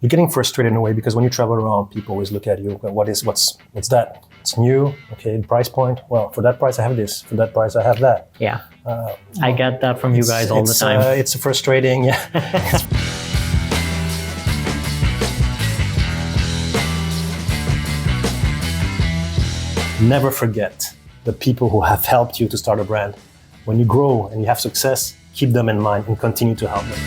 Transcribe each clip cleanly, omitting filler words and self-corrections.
you're getting frustrated in a way because when you travel around, people always look at you. What's that? It's new. Okay, price point. Well, for that price, I have this. For that price, I have that. Yeah, I get that from you guys all the time. It's frustrating. Yeah. Never forget the people who have helped you to start a brand. When you grow and you have success, keep them in mind and continue to help them.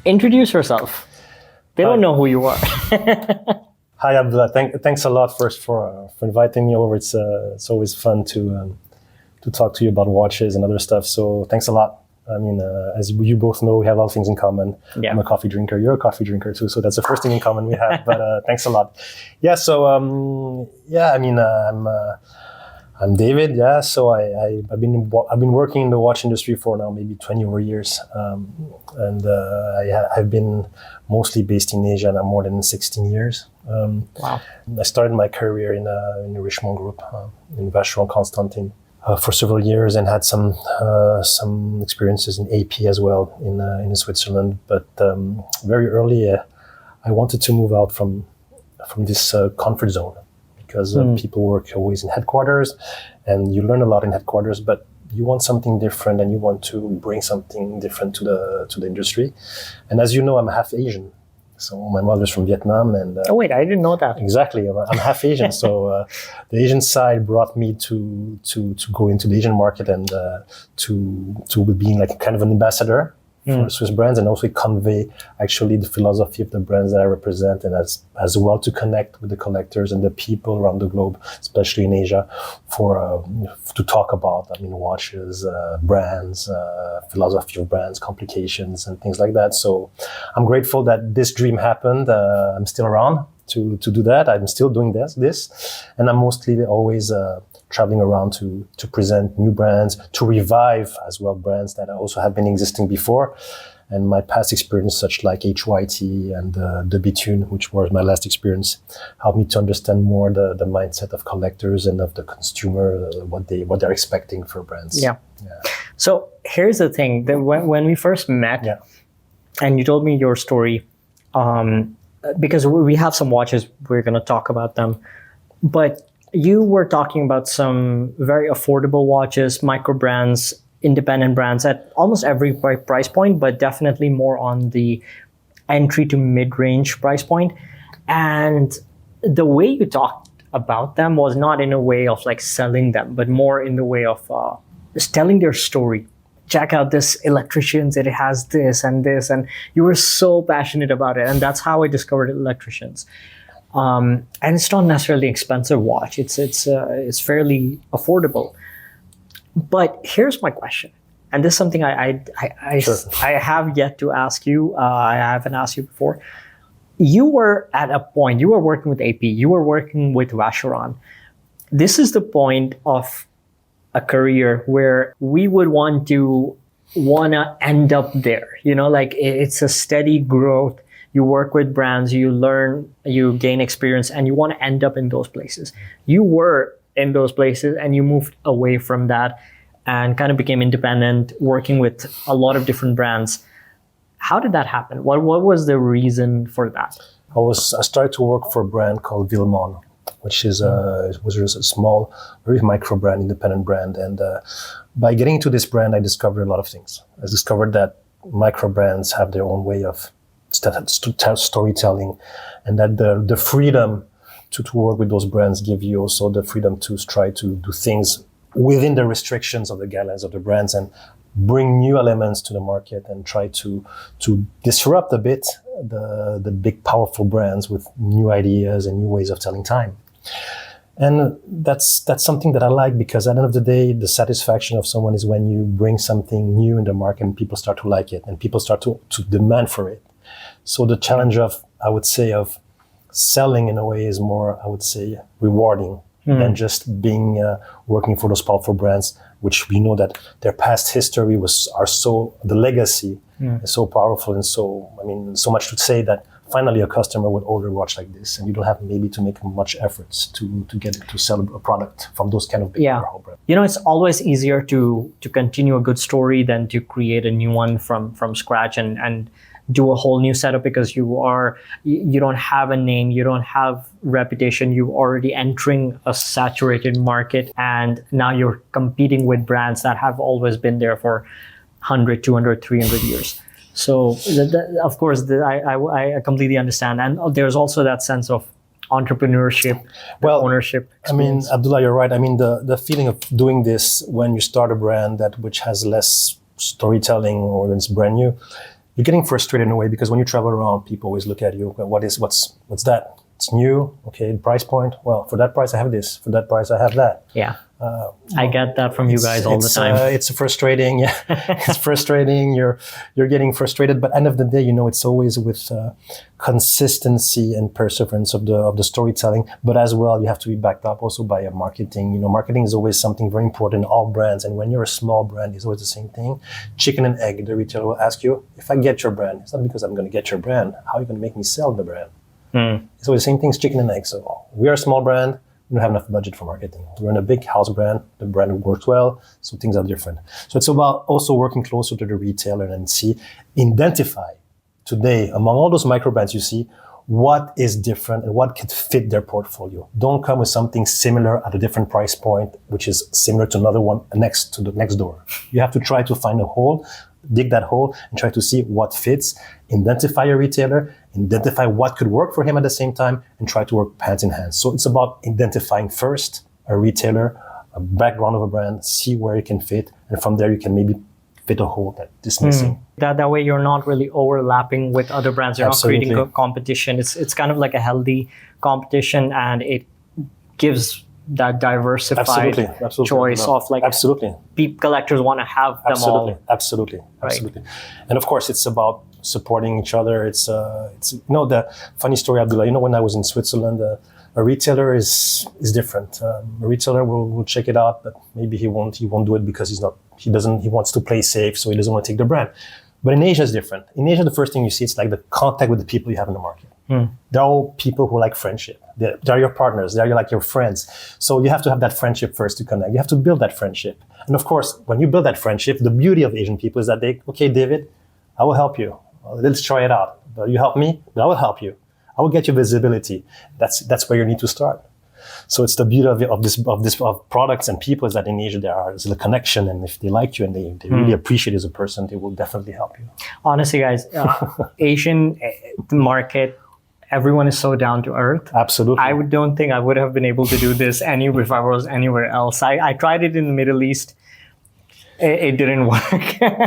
Introduce yourself. They don't know who you are. Hi, Abdullah. Thanks a lot first for inviting me over. It's always fun to talk to you about watches and other stuff. So thanks a lot. I mean, as you both know, we have a lot of things in common. Yeah. I'm a coffee drinker. You're a coffee drinker too. So that's the first thing in common we have. But thanks a lot. Yeah. So I'm David. Yeah. So I've been working in the watch industry for now maybe 20 over years, and I've been mostly based in Asia now more than 16 years. Wow. I started my career in the Richemont Group in Vacheron Constantin. For several years and had some experiences in AP as well in Switzerland. But very early, I wanted to move out from this comfort zone because people work always in headquarters, and you learn a lot in headquarters. But you want something different, and you want to bring something different to the industry. And as you know, I'm half Asian. So my mother's from Vietnam, and oh wait, I didn't know that. Exactly, I'm half Asian. So the Asian side brought me to go into the Asian market and to being like kind of an ambassador for Swiss brands, and also convey actually the philosophy of the brands that I represent, and as well to connect with the collectors and the people around the globe, especially in Asia, to talk about watches, brands, philosophy of brands, complications, and things like that. So I'm grateful that this dream happened. I'm still around to do that. I'm still doing this, and I'm mostly always traveling around to present new brands, to revive as well brands that also have been existing before. And my past experience, such like HYT and the Bethune, which was my last experience, helped me to understand more the mindset of collectors and of the consumer, what they're expecting for brands. Yeah. So here's the thing: that when we first met, and you told me your story, because we have some watches, we're going to talk about them, but you were talking about some very affordable watches, micro brands, independent brands at almost every price point, but definitely more on the entry to mid-range price point. And the way you talked about them was not in a way of like selling them, but more in the way of just telling their story. Check out this Electricianz, it has this and this, and you were so passionate about it. And that's how I discovered Electricianz. And it's not necessarily an expensive watch. It's fairly affordable. But here's my question, and this is something I have yet to ask you. I haven't asked you before. You were at a point. You were working with AP. You were working with Vacheron. This is the point of a career where we would want to end up there. You know, like it's a steady growth. You work with brands, you learn, you gain experience, and you want to end up in those places. You were in those places and you moved away from that and kind of became independent, working with a lot of different brands. How did that happen? What was the reason for that? I started to work for a brand called Villemon, which was a small, very micro brand, independent brand. And by getting into this brand, I discovered a lot of things. I discovered that micro brands have their own way of storytelling, and that the freedom to work with those brands give you also the freedom to try to do things within the restrictions of the guidelines of the brands and bring new elements to the market and try to disrupt a bit the big powerful brands with new ideas and new ways of telling time. And that's something that I like, because at the end of the day, the satisfaction of someone is when you bring something new in the market and people start to like it and people start to demand for it. So the challenge of selling in a way is more, I would say, rewarding than just being working for those powerful brands, which we know that their past history the legacy is so powerful, and so much to say that finally a customer would order a watch like this, and you don't have maybe to make much efforts to get it to sell a product from those kind of big overhaul brands. It's always easier to continue a good story than to create a new one from scratch and do a whole new setup, because you don't have a name, you don't have reputation, you're already entering a saturated market, and now you're competing with brands that have always been there for 100, 200, 300 years. So of course, I completely understand. And there's also that sense of entrepreneurship, ownership experience. I mean, Abdullah, you're right. I mean, the feeling of doing this when you start a brand which has less storytelling or when it's brand new, you're getting frustrated in a way, because when you travel around, people always look at you. What's that? It's new. Okay, price point. Well, for that price, I have this. For that price, I have that. Yeah. I get that from you guys all the time. It's frustrating. Yeah, it's frustrating. You're getting frustrated, but end of the day, it's always with consistency and perseverance of the storytelling. But as well, you have to be backed up also by marketing. Marketing is always something very important in all brands. And when you're a small brand, it's always the same thing. Chicken and egg. The retailer will ask you, if I get your brand, it's not because I'm going to get your brand. How are you going to make me sell the brand? It's always the same thing. It's chicken and egg. So we are a small brand. We don't have enough budget for marketing. We're in a big house brand. The brand works well, so things are different. So it's about also working closer to the retailer and identify today among all those micro brands you see, what is different and what could fit their portfolio. Don't come with something similar at a different price point, which is similar to another one next to the next door. You have to try to find a hole, dig that hole, and try to see what fits. Identify a retailer, identify what could work for him at the same time, and try to work hand in hand. So it's about identifying first a retailer, a background of a brand, see where it can fit, and from there you can maybe fit a hole that is missing. That way you're not really overlapping with other brands. You're Absolutely. not creating competition. It's kind of like a healthy competition, and it gives that diversified choice of collectors want to have them all. Absolutely. And of course, it's about supporting each other. It's the funny story, Abdullah. When I was in Switzerland, a retailer is different. A retailer will check it out, but maybe he won't do it because he wants to play safe, so he doesn't want to take the brand. But in Asia, it's different. In Asia, the first thing you see, it's like the contact with the people you have in the market. They're all people who like friendship. They're your partners. They're like your friends. So you have to have that friendship first to connect. You have to build that friendship. And of course, when you build that friendship, the beauty of Asian people is that okay, David, I will help you. Let's try it out. You help me, but I will help you. I will get you visibility. That's where you need to start. So it's the beauty of products and people is that in Asia there's a connection, and if they like you and they really appreciate you as a person, they will definitely help you. Honestly, guys, Asian market, everyone is so down to earth. Absolutely. I don't think I would have been able to do this if I was anywhere else. I tried it in the Middle East. It didn't work.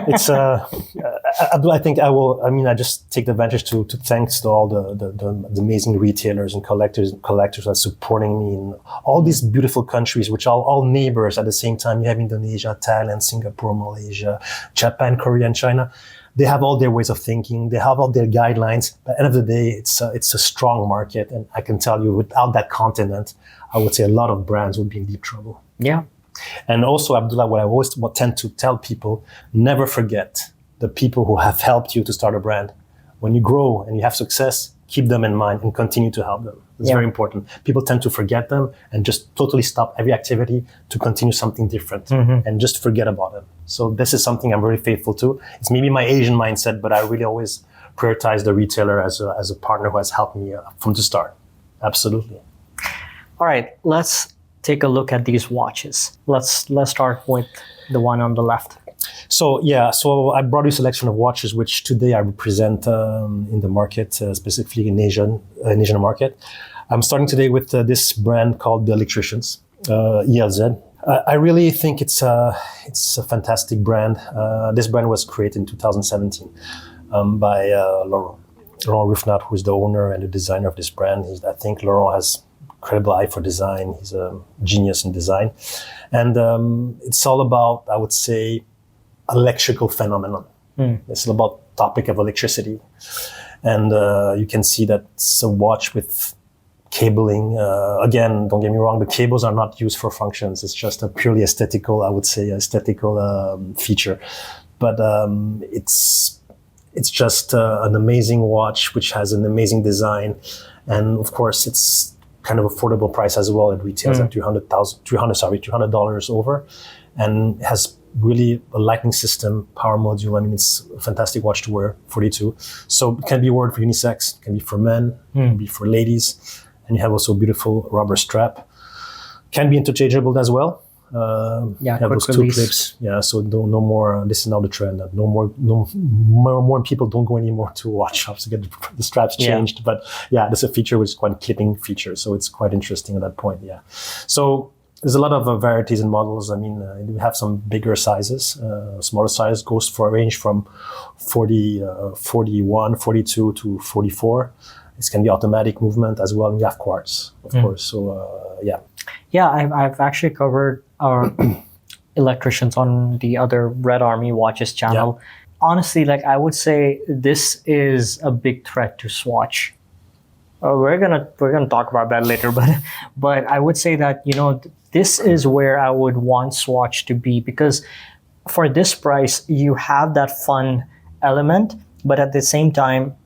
It's I think I just take the advantage to thanks to all the amazing retailers and collectors that are supporting me in all these beautiful countries, which are all neighbors at the same time. You have Indonesia, Thailand, Singapore, Malaysia, Japan, Korea, and China. They have all their ways of thinking. They have all their guidelines. But at the end of the day, it's a strong market. And I can tell you, without that continent, I would say a lot of brands would be in deep trouble. Yeah. And also, Abdullah, what I always tend to tell people, never forget the people who have helped you to start a brand. When you grow and you have success, keep them in mind and continue to help them. It's very important. People tend to forget them and just totally stop every activity to continue something different and just forget about them. So this is something I'm very faithful to. It's maybe my Asian mindset, but I really always prioritize the retailer as a partner who has helped me from the start. Absolutely. All right, let's take a look at these watches. Let's start with the one on the left. So I brought you a selection of watches, which today I represent in the market, specifically in Asian market. I'm starting today with this brand called the Electricianz, ELZ. I really think it's a fantastic brand. This brand was created in 2017 by Laurent Ruffnat, who is the owner and the designer of this brand. I think Laurent has incredible eye for design. He's a genius in design. And it's all about, I would say, electrical phenomenon. It's about topic of electricity. And you can see that it's a watch with cabling. Again, don't get me wrong, the cables are not used for functions. It's just a purely aesthetical feature. But it's just an amazing watch, which has an amazing design. And of course, it's kind of affordable price as well. It retails at $300 over, and has really a lighting system, power module. I mean, it's a fantastic watch to wear, 42. So it can be worn for unisex, it can be for men, it can be for ladies. And you have also a beautiful rubber strap. Can be interchangeable as well. You have those two clips. Yeah, so no more. This is now the trend. No more people don't go anymore to watch shops to get the straps changed. Yeah. But yeah, there's a feature which is quite a clipping feature, so it's quite interesting at that point. Yeah, so there's a lot of varieties and models. I mean, we have some bigger sizes. Smaller size goes for a range from 41, 42 to 44. It can be automatic movement as well, and you have quartz, of course. So yeah. Yeah, I've actually covered Electricianz on the other Red Army Watches channel. Yeah. Honestly, like I would say, this is a big threat to Swatch. We're gonna talk about that later, but I would say that, you know, this is where I would want Swatch to be, because for this price you have that fun element, but at the same time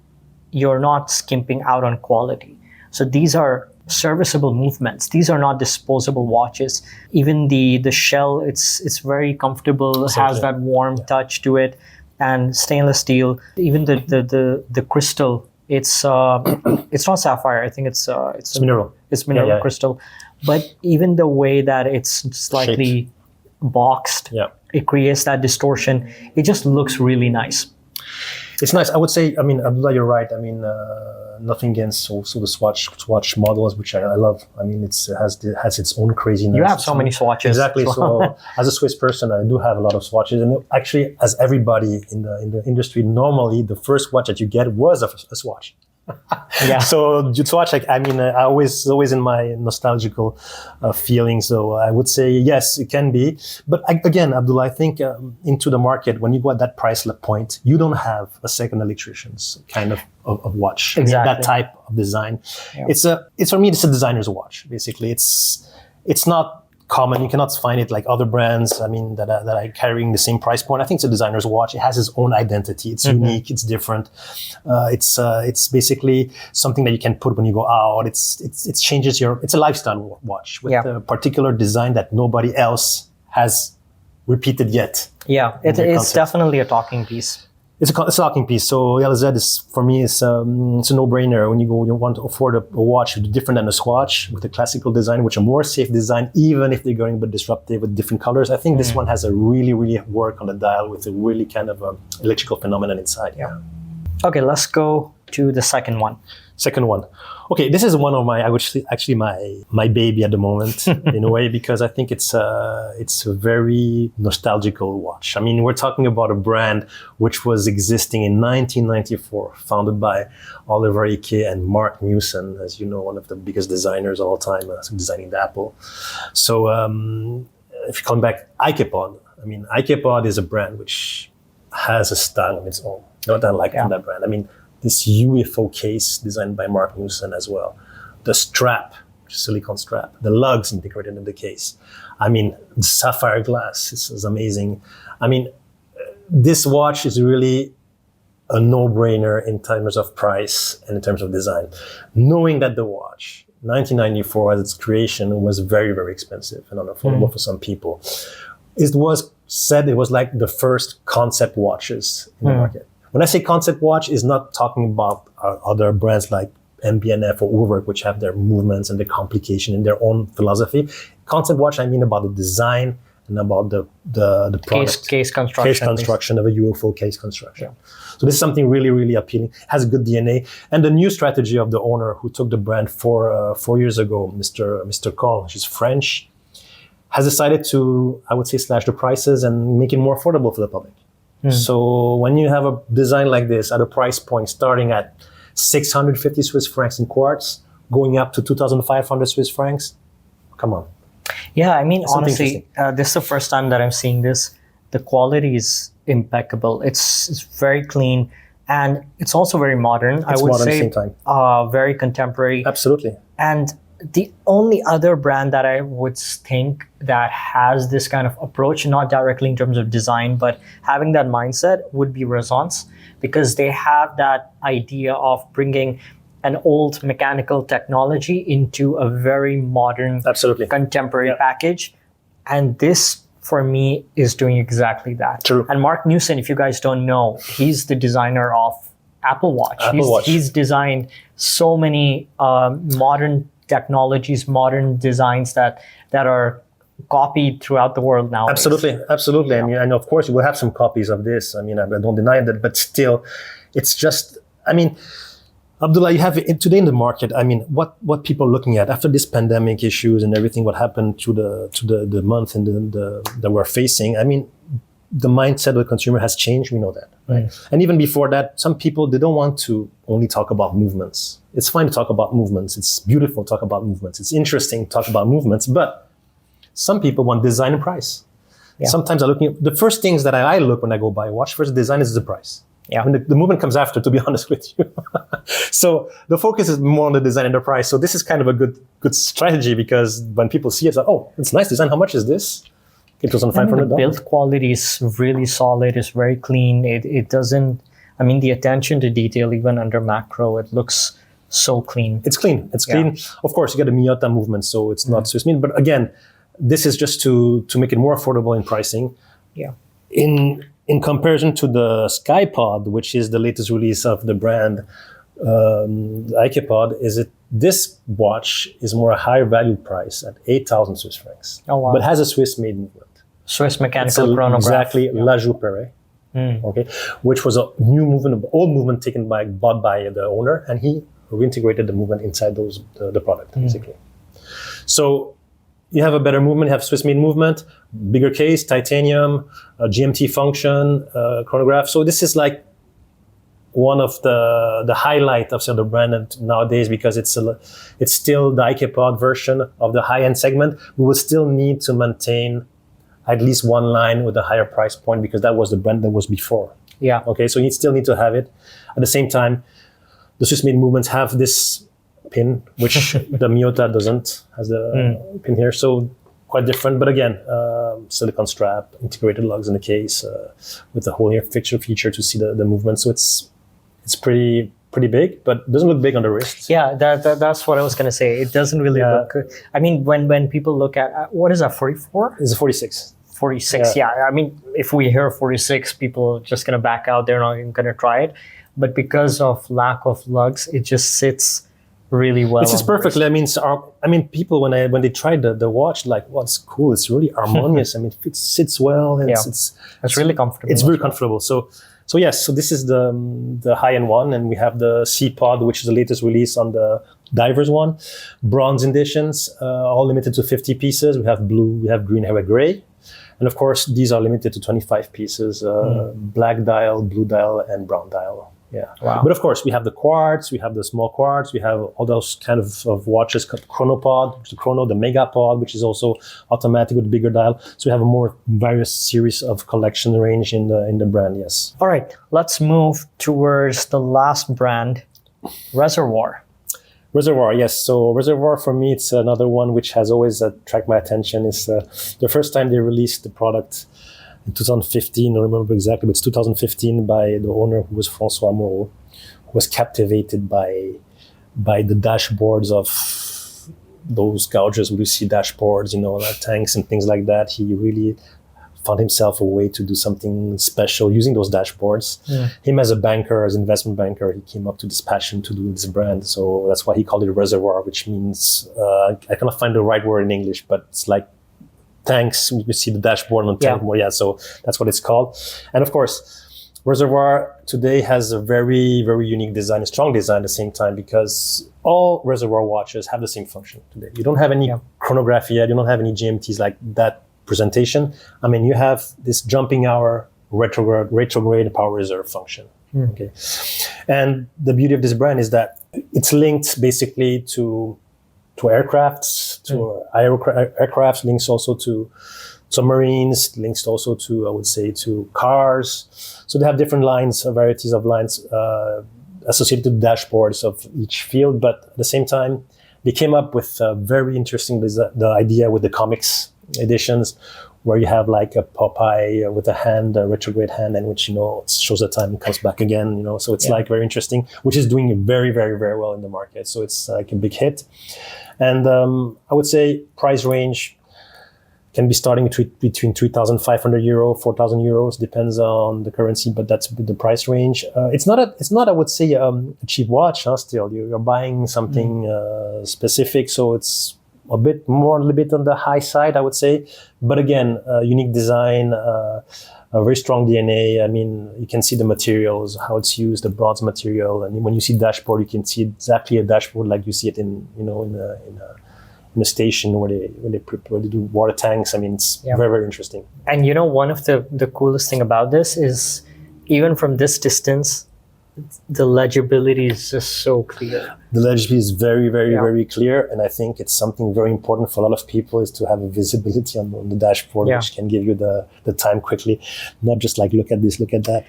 you're not skimping out on quality. So these are serviceable movements. These are not disposable watches. Even the shell, it's very comfortable. It has that warm touch to it, and stainless steel. Even the crystal, it's not sapphire. I think it's mineral. It's mineral crystal. But even the way that it's slightly shaped, boxed, it creates that distortion. It just looks really nice. It's nice. I would say, I mean, Abdullah, you're right. I mean, nothing against also the Swatch models, which I love. I mean, it has its own craziness. You have so many Swatches. Exactly. So as a Swiss person, I do have a lot of Swatches. And actually, as everybody in the industry, normally the first watch that you get was a Swatch. Yeah. So Swatch, like, I mean, I always in my nostalgical feeling. So I would say yes, it can be. But again, Abdullah, I think into the market, when you go at that price point, you don't have a second Electricianz kind of watch. Exactly. I mean, that type of design. Yeah. It's for me, it's a designer's watch. Basically, it's not common. You cannot find it like other brands. I mean, that are carrying the same price point. I think it's a designer's watch. It has its own identity. It's unique. It's different. It's basically something that you can put when you go out. It changes it's a lifestyle watch with a particular design that nobody else has repeated yet. Yeah, it's definitely a talking piece. It's a talking piece. So LZ is, for me, it's a no-brainer. When you want to afford a watch different than a Swatch with a classical design, which a more safe design, even if they're going a bit disruptive with different colors. I think this one has a really, really work on the dial with a really kind of electrical phenomenon inside. Yeah. Okay, let's go to the second one. Okay, this is one of my baby at the moment in a way, because I think it's a very nostalgical watch. I mean, we're talking about a brand which was existing in 1994, founded by Oliver Ike and Mark Newson, as you know, one of the biggest designers of all time, designing the Apple. So if you come back, Ikepod. I mean, Ikepod is a brand which has a style of its own. Not unlike from that brand. I mean, this UFO case designed by Mark Newson as well. The strap, silicone strap, the lugs integrated in the case. I mean, the sapphire glass is amazing. I mean, this watch is really a no-brainer in terms of price and in terms of design. Knowing that the watch, 1994 as its creation, was very, very expensive and unaffordable for some people. It was said it was like the first concept watches in the market. When I say concept watch, is not talking about other brands like MB&F or Uhrwerk, which have their movements and their complication and their own philosophy. Concept watch, I mean about the design and about the product. Case construction of a UFO case construction. Yeah. So this is something really, really appealing. Has a good DNA. And the new strategy of the owner who took the brand 4 years ago, Mr. Cole, which is French, has decided to, I would say, slash the prices and make it more affordable for the public. So when you have a design like this at a price point starting at 650 Swiss francs in quartz, going up to 2,500 Swiss francs, come on. Yeah, I mean, honestly, this is the first time that I'm seeing this. The quality is impeccable. It's very clean, and it's also very modern. I would say very contemporary. Absolutely. And the only other brand that I would think that has this kind of approach, not directly in terms of design, but having that mindset, would be Reservoir, because they have that idea of bringing an old mechanical technology into a very modern, Absolutely. contemporary package. And this, for me, is doing exactly that. True. And Mark Newson, if you guys don't know, he's the designer of Apple Watch. He's designed so many modern technologies, modern designs that are copied throughout the world now. Absolutely. Yeah. And of course, you will have some copies of this. I mean, I don't deny that, but still, it's just, I mean, Abdullah, you have today in the market, I mean, what people are looking at after this pandemic issues and everything, what happened to the month and that we're facing, I mean, the mindset of the consumer has changed. We know that, right? And even before that, some people, they don't want to only talk about movements. It's fine to talk about movements. It's beautiful to talk about movements. It's interesting to talk about movements, but some people want design and price. Yeah. Sometimes I'm looking at the first things that I look when I go buy a watch. First, design is the price. Yeah. And the movement comes after, to be honest with you. So the focus is more on the design and the price. So this is kind of a good strategy, because when people see it, it's like, oh, it's nice design. How much is this? It was on $500. The build quality is really solid. It's very clean. It doesn't, I mean, the attention to detail, even under macro, it looks so clean. It's clean. It's clean. Of course, you got a Miyota movement, so it's not Swiss mean. But again, this is just to make it more affordable in pricing. Yeah. In comparison to the Skypod, which is the latest release of the brand, Ikepod, this watch is more a higher value price at 8,000 Swiss francs. Oh, wow. But has a Swiss made movement. Swiss mechanical chronograph. Exactly, La Jouperet, okay, which was a new movement, old movement bought by the owner, and he reintegrated the movement inside the product, basically. So you have a better movement, you have Swiss made movement, bigger case, titanium, GMT function, chronograph. So this is like one of the highlight of the brand nowadays, because it's still the Ikepod version of the high-end segment. We will still need to maintain at least one line with a higher price point, because that was the brand that was before. Yeah. Okay, so you still need to have it. At the same time, the Swiss made movements have this pin, which the Miyota doesn't, has the pin here. So quite different, but again, silicone strap, integrated lugs in the case, with the whole fixture feature to see the movement. So it's pretty big, but it doesn't look big on the wrist. Yeah, that's what I was gonna say. It doesn't really look good. I mean, when people look at what is that, 44? It's a 46. 46. Yeah. I mean, if we hear 46, people are just gonna back out. They're not even gonna try it. But because of lack of lugs, it just sits really well. This is perfectly. I mean, people when they tried the watch, like, well, it's cool. It's really harmonious. I mean, it sits well. And it's really comfortable. It's very comfortable. So yes. So this is the high end one, and we have the C-Pod, which is the latest release on the divers one. Bronze editions, all limited to 50 pieces. We have blue, we have green, we have gray. And of course, these are limited to 25 pieces, black dial, blue dial, and brown dial. Yeah. Wow. But of course, we have the quartz, we have the small quartz, we have all those kind of watches, Chronopod, the Chrono, the Megapod, which is also automatic with bigger dial. So we have a more various series of collection range in the brand, yes. All right, let's move towards the last brand, Reservoir. Reservoir, yes. So Reservoir, for me, it's another one which has always attracted my attention. It's the first time they released the product in 2015, I don't remember exactly, but it's 2015 by the owner, who was François Moreau, who was captivated by the dashboards of those gorgeous Lucy dashboards, like tanks and things like that. He really found himself a way to do something special using those dashboards. Yeah. Him as a banker, as an investment banker, he came up to this passion to do this brand. So that's why he called it Reservoir, which means, I cannot find the right word in English, but it's like tanks. You see the dashboard on the tank more. Yeah, so that's what it's called. And of course, Reservoir today has a very, very unique design, a strong design at the same time, because all Reservoir watches have the same function today. You don't have any chronograph yet. You don't have any GMTs like that presentation. I mean, you have this jumping hour retrograde power reserve function. Okay. And the beauty of this brand is that it's linked basically to aircrafts, to aircrafts, links also to submarines, links also to, I would say, to cars. So they have different lines, varieties of lines associated to dashboards of each field, but at the same time, they came up with very interesting the idea with the comics editions, where you have like a Popeye with a hand, a retrograde hand, and which, it shows the time and comes back again, so it's like very interesting, which is doing very, very, very well in the market. So it's like a big hit. And I would say price range can be starting between 3,500 euro, 4,000 euros, depends on the currency, but that's the price range. It's not, I would say, a cheap watch, still. You're buying something specific, so it's a little bit on the high side, I would say. But again, unique design, a very strong DNA. I mean, you can see the materials, how it's used, the bronze material. And when you see dashboard, you can see exactly a dashboard like you see it in a station where they do water tanks. I mean, it's very, very interesting. And one of the coolest thing about this is, even from this distance, the legibility is just so clear. The legibility is very, very, very clear. And I think it's something very important for a lot of people, is to have a visibility on the dashboard, which can give you the time quickly, not just like, look at this, look at that.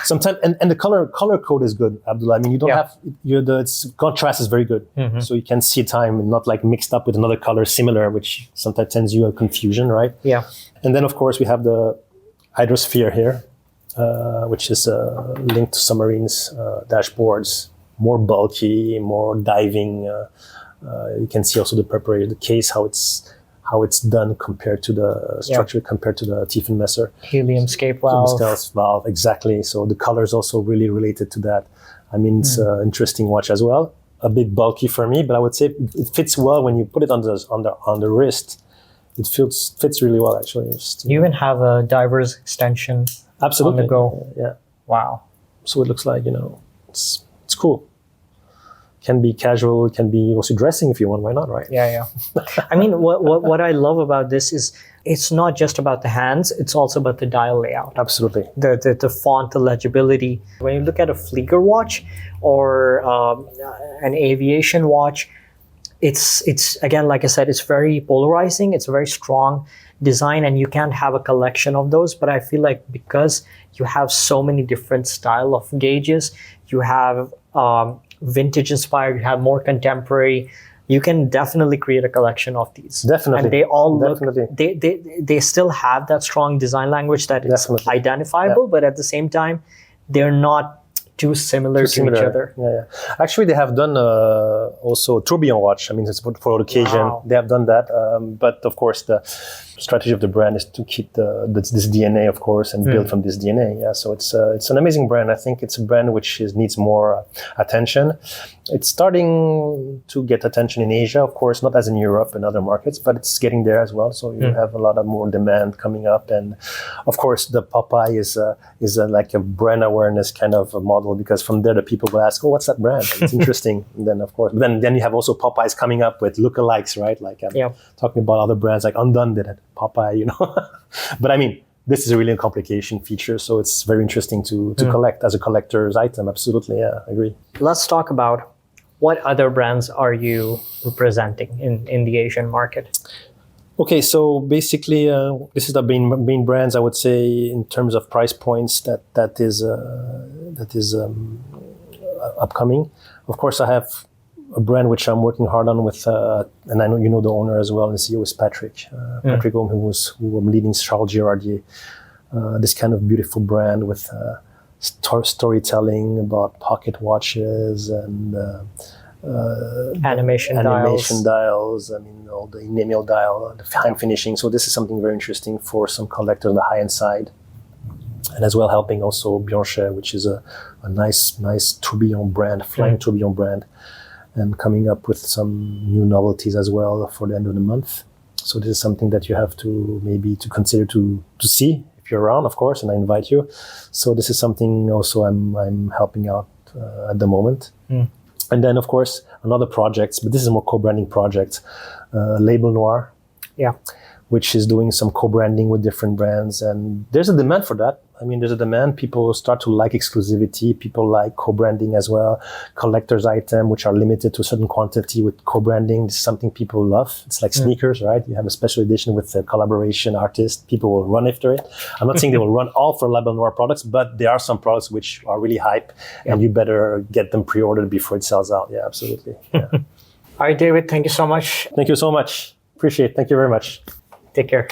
Sometimes, and the color code is good, Abdullah. I mean, you don't have, its contrast is very good. Mm-hmm. So you can see time and not like mixed up with another color similar, which sometimes tends you a confusion, right? Yeah. And then of course we have the hydrosphere here, which is linked to submarines, dashboards, more bulky, more diving. You can see also the case, how it's done compared to the structure, compared to the Tiefenmesser. Helium-scape valve. Exactly. So the color is also really related to that. I mean, it's an interesting watch as well. A bit bulky for me, but I would say it fits well when you put it on the wrist. It fits really well, actually. You even have a diver's extension. Absolutely. On the go. Yeah. Wow. So it looks like, it's cool. Can be casual, it can be also dressing if you want, why not, right? Yeah. I mean, what I love about this is, it's not just about the hands, it's also about the dial layout. Absolutely. The font, the legibility. When you look at a Flieger watch or an aviation watch, it's again, like I said, it's very polarizing, it's a very strong design, and you can't have a collection of those. But I feel like because you have so many different style of gauges, you have vintage inspired, you have more contemporary, you can definitely create a collection of these. Definitely. And they all look, they still have that strong design language that is identifiable, but at the same time, they're not too similar to each other. Yeah. Actually, they have done also a tourbillon watch. I mean, it's for occasion. Wow. They have done that. But of course, the strategy of the brand is to keep this DNA, of course, and build from this DNA. Yeah. So it's an amazing brand. I think it's a brand which needs more attention. It's starting to get attention in Asia, of course, not as in Europe and other markets, but it's getting there as well. So you have a lot of more demand coming up. And of course, the Popeye is like a brand awareness kind of a model, because from there the people will ask, "Oh, what's that brand?" And it's interesting. And then of course, but then you have also Popeyes coming up with lookalikes, right? Like talking about other brands like Undone did it, Popeye, But I mean, this is really a complication feature, so it's very interesting to collect as a collector's item. Absolutely, yeah, I agree. Let's talk about what other brands are you representing in the Asian market? Okay, so basically, this is the main brands, I would say, in terms of price points that is upcoming. Of course, I have a brand which I'm working hard on with, and I know you know the owner as well, and the CEO is Patrick. Patrick Ohm, who I'm leading Charles Girardier. This kind of beautiful brand with storytelling about pocket watches and animation dials. I mean, all the enamel dial, the fine finishing. So this is something very interesting for some collectors on the high-end side, and as well helping also Blanchet, which is a nice tourbillon brand, flying tourbillon brand, and coming up with some new novelties as well for the end of the month. So this is something that you have to maybe to consider to see if you're around, of course, and I invite you. So this is something also I'm helping out at the moment. And then, of course, another project, but this is a more co-branding project, Label Noir, which is doing some co-branding with different brands. And there's a demand for that. I mean, there's a demand. People start to like exclusivity. People like co-branding as well. Collector's item, which are limited to a certain quantity with co-branding. This is something people love. It's like sneakers, right? You have a special edition with a collaboration artist. People will run after it. I'm not saying they will run all for Label Noir products, but there are some products which are really hype, and you better get them pre-ordered before it sells out. Yeah, absolutely. Yeah. All right, David, thank you so much. Thank you so much. Appreciate it. Thank you very much. Take care.